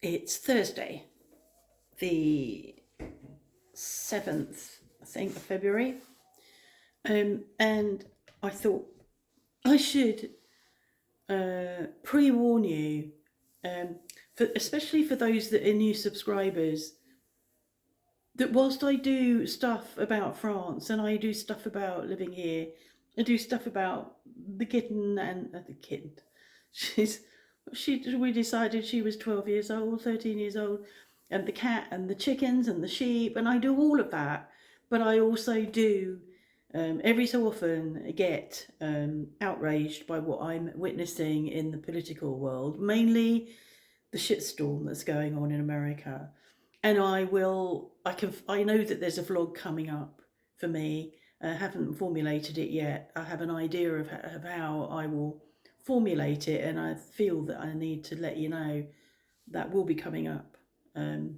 It's Thursday, the 7th, I think, of February. And I thought I should pre-warn you, especially for those that are new subscribers, that whilst I do stuff about France and I do stuff about living here, I do stuff about the kitten and the kitten. We decided she was 12 years old, 13 years old, and the cat and the chickens and the sheep, and I do all of that. But I also do every so often get outraged by what I'm witnessing in the political world, mainly the shitstorm that's going on in America. And I know that there's a vlog coming up for me. I haven't formulated it yet. I have an idea of how I will formulate it, and I feel that I need to let you know that will be coming up. I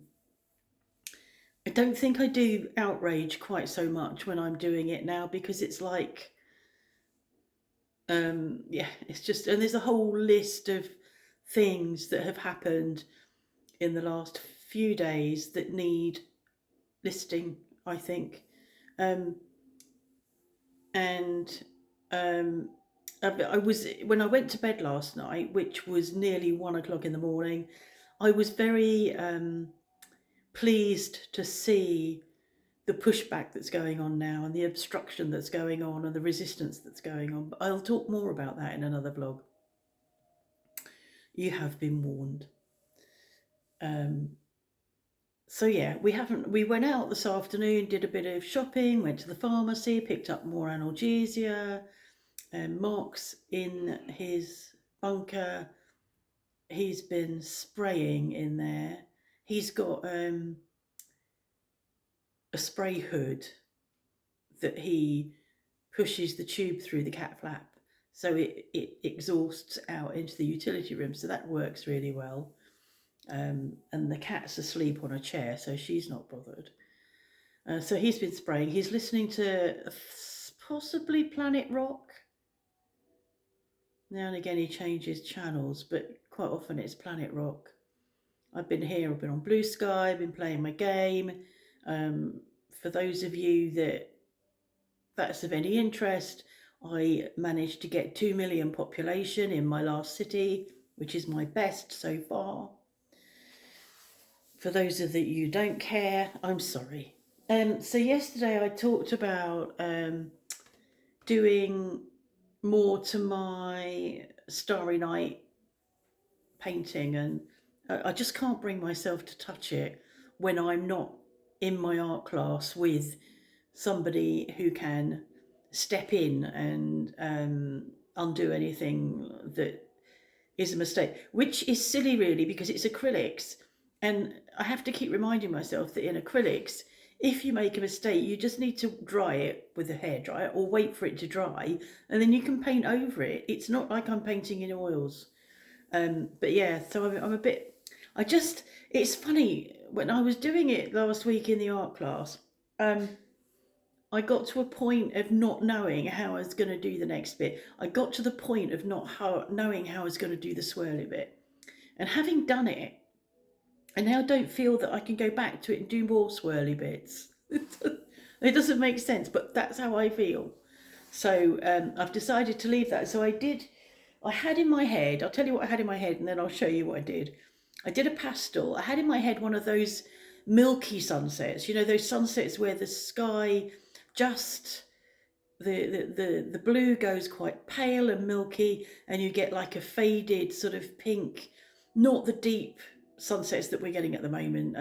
don't think I do outrage quite so much when I'm doing it now, because it's like, it's just, and there's a whole list of things that have happened in the last few days that need listing, I think. I was, when I went to bed last night, which was nearly 1 o'clock in the morning, I was very pleased to see the pushback that's going on now and the obstruction that's going on and the resistance that's going on. But I'll talk more about that in another vlog. You have been warned. So yeah, we went out this afternoon, did a bit of shopping, went to the pharmacy, picked up more analgesia. Mark's in his bunker. He's been spraying in there. He's got a spray hood that he pushes the tube through the cat flap, so it exhausts out into the utility room, so that works really well. And the cat's asleep on a chair, so she's not bothered. So he's been spraying. He's listening to possibly Planet Rock. Now and again he changes channels, but quite often it's Planet Rock. I've been here, I've been on Blue Sky, I've been playing my game. For those of you that's of any interest, I managed to get 2 million population in my last city, which is my best so far. For those of you who don't care, I'm sorry. So yesterday I talked about doing more to my Starry Night painting, and I just can't bring myself to touch it when I'm not in my art class with somebody who can step in and undo anything that is a mistake, which is silly really, because it's acrylics. And I have to keep reminding myself that in acrylics, if you make a mistake, you just need to dry it with a hairdryer or wait for it to dry, and then you can paint over it. It's not like I'm painting in oils. But yeah, so I'm a bit, it's funny, when I was doing it last week in the art class, I got to a point of not knowing how I was going to do the next bit. I got to the point of not knowing how I was going to do the swirly bit. And having done it, I now don't feel that I can go back to it and do more swirly bits. It doesn't make sense, but that's how I feel. So I've decided to leave that. So I had in my head, I'll tell you what I had in my head and then I'll show you what I did. I did a pastel. I had in my head one of those milky sunsets, you know, those sunsets where the sky just, the blue goes quite pale and milky, and you get like a faded sort of pink, not the deep sunsets that we're getting at the moment.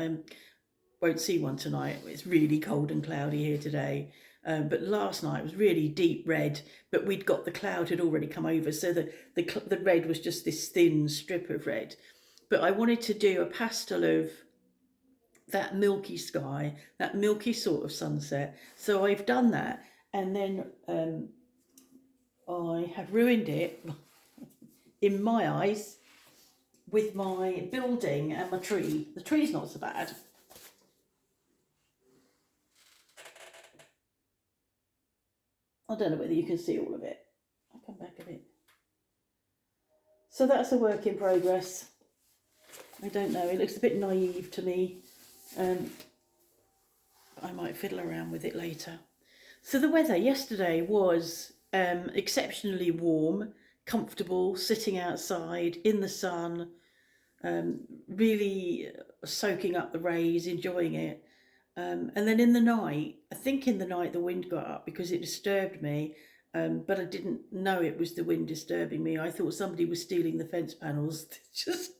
Won't see one tonight. It's really cold and cloudy here today. But last night was really deep red, but we'd got, the cloud had already come over, so the red was just this thin strip of red. But I wanted to do a pastel of that milky sky, that milky sort of sunset. So I've done that, and then I have ruined it in my eyes with my building and my tree. The tree's not so bad. I don't know whether you can see all of it. I'll come back a bit. So that's a work in progress. I don't know. It looks a bit naive to me. Um, I might fiddle around with it later. So the weather yesterday was exceptionally warm, comfortable, sitting outside in the sun, really soaking up the rays, enjoying it. And then in the night, I think in the night the wind got up because it disturbed me, but I didn't know it was the wind disturbing me. I thought somebody was stealing the fence panels, just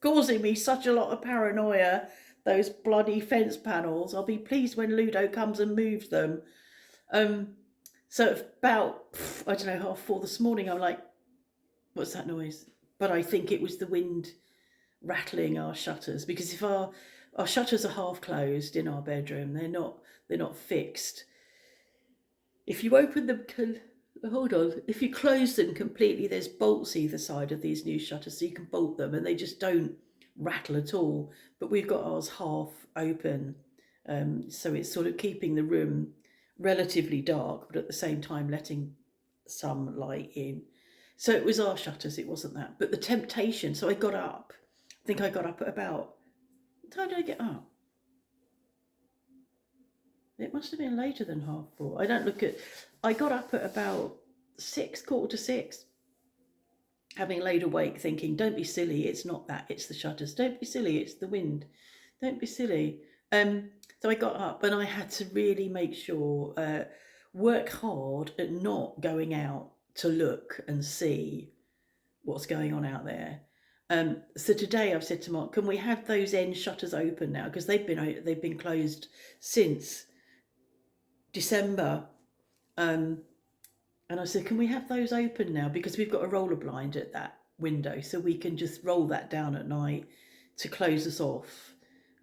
causing me such a lot of paranoia. Those bloody fence panels. I'll be pleased when Ludo comes and moves them. Um, so about, I don't know, 4:30 this morning, I'm like, what's that noise? But I think it was the wind rattling our shutters, because if our shutters are half closed in our bedroom, they're not fixed. If you open them, hold on, if you close them completely, there's bolts either side of these new shutters, so you can bolt them and they just don't rattle at all. But we've got ours half open, so it's sort of keeping the room relatively dark, but at the same time letting some light in. So it was our shutters, it wasn't that. But the temptation, so I got up. I think I got up at about, what time did I get up? It must have been later than 4:30. I don't look at. I got up at about 6, 5:45, having laid awake, thinking, "Don't be silly. It's not that. It's the shutters. Don't be silly. It's the wind. Don't be silly." So I got up and I had to really make sure, work hard at not going out to look and see what's going on out there. So today I've said to Mark, "Can we have those end shutters open now? Because they've been closed since December." And I said, "Can we have those open now? Because we've got a roller blind at that window, so we can just roll that down at night to close us off."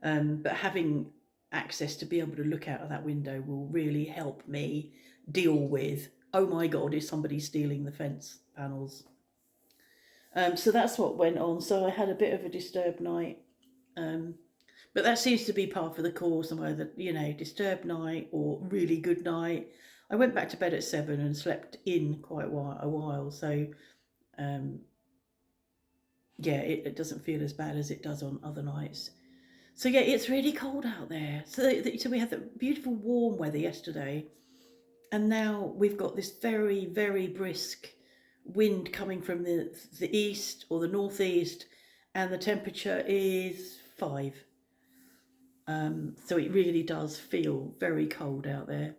But having access to be able to look out of that window will really help me deal with, oh my God, is somebody stealing the fence panels? So that's what went on. So I had a bit of a disturbed night. But that seems to be par for the course, and whether, disturbed night or really good night. I went back to bed at 7 and slept in quite a while. So, yeah, it doesn't feel as bad as it does on other nights. So yeah, it's really cold out there. So we had the beautiful warm weather yesterday, and now we've got this very, very brisk wind coming from the east or the northeast, and the temperature is 5. So it really does feel very cold out there.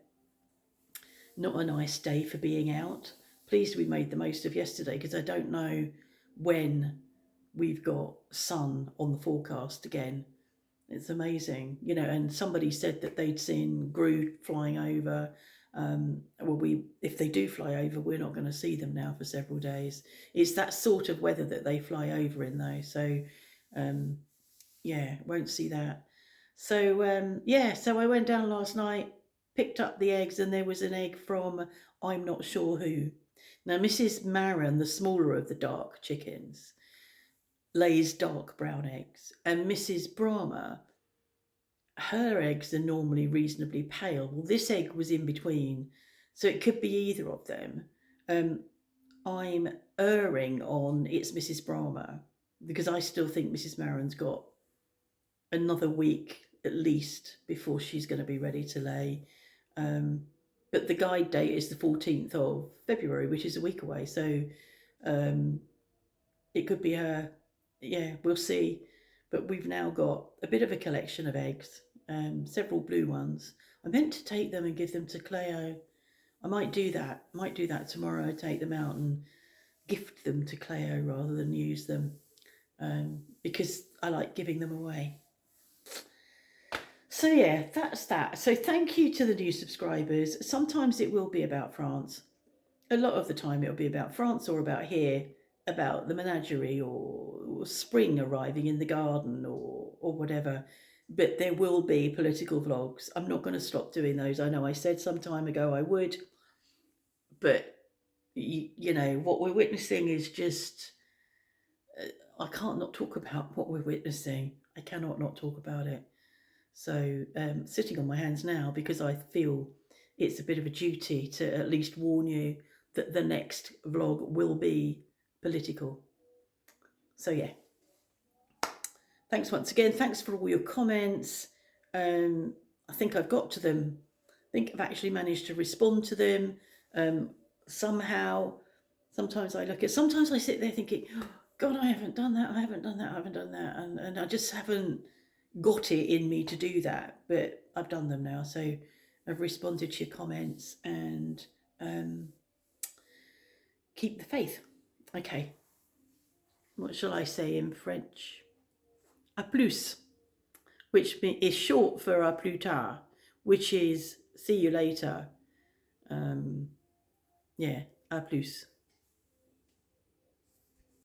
Not a nice day for being out. Pleased we made the most of yesterday, because I don't know when we've got sun on the forecast again. It's amazing, and somebody said that they'd seen Grood flying over. If they do fly over, we're not going to see them now for several days. It's that sort of weather that they fly over in, though. So, yeah, won't see that. So, so I went down last night, picked up the eggs, and there was an egg from I'm not sure who. Now, Mrs. Maron, the smaller of the dark chickens, lays dark brown eggs, and Mrs. Brahma, her eggs are normally reasonably pale. Well, this egg was in between, so it could be either of them. I'm erring on it's Mrs. Brahma, because I still think Mrs. Maron's got another week at least before she's going to be ready to lay. But the guide date is the 14th of February, which is a week away. So it could be her. Yeah, we'll see. But we've now got a bit of a collection of eggs, several blue ones. I meant to take them and give them to Cleo. I might do that. Tomorrow. Take them out and gift them to Cleo rather than use them, because I like giving them away. So yeah, that's that. So thank you to the new subscribers. Sometimes it will be about France. A lot of the time it'll be about France or about here, about the menagerie or spring arriving in the garden or whatever. But there will be political vlogs. I'm not going to stop doing those. I know I said some time ago I would, but what we're witnessing is just, I can't not talk about what we're witnessing. I cannot not talk about it. So sitting on my hands now, because I feel it's a bit of a duty to at least warn you that the next vlog will be political. So yeah, Thanks once again. Thanks for all your comments. I think I've got to them. I think I've actually managed to respond to them somehow. Sometimes I sit there thinking, oh, God, I haven't done that, I haven't done that, I haven't done that. And I just haven't got it in me to do that. But I've done them now. So I've responded to your comments and keep the faith. Okay. What shall I say in French? A plus, which is short for a plus tard, which is see you later. Yeah, a plus.